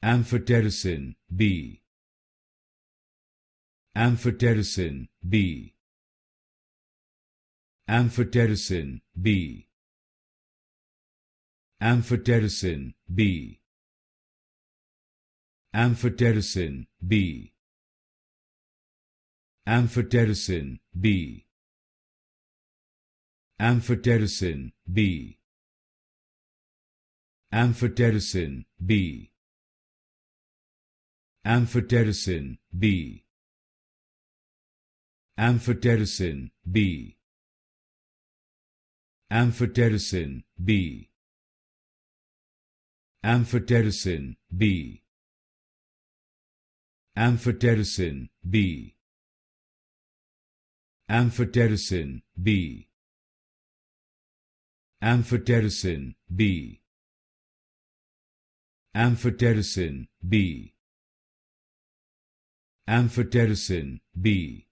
Amphotericin B. Amphotericin B. Amphotericin B. Amphotericin B. Amphotericin B. Amphotericin B. Amphotericin B. Amphotericin B. Amphotericin B. Amphotericin B. Amphotericin B. Amphotericin B. Amphotericin B. Amphotericin B. Amphotericin B. Amphotericin B. Amphotericin B.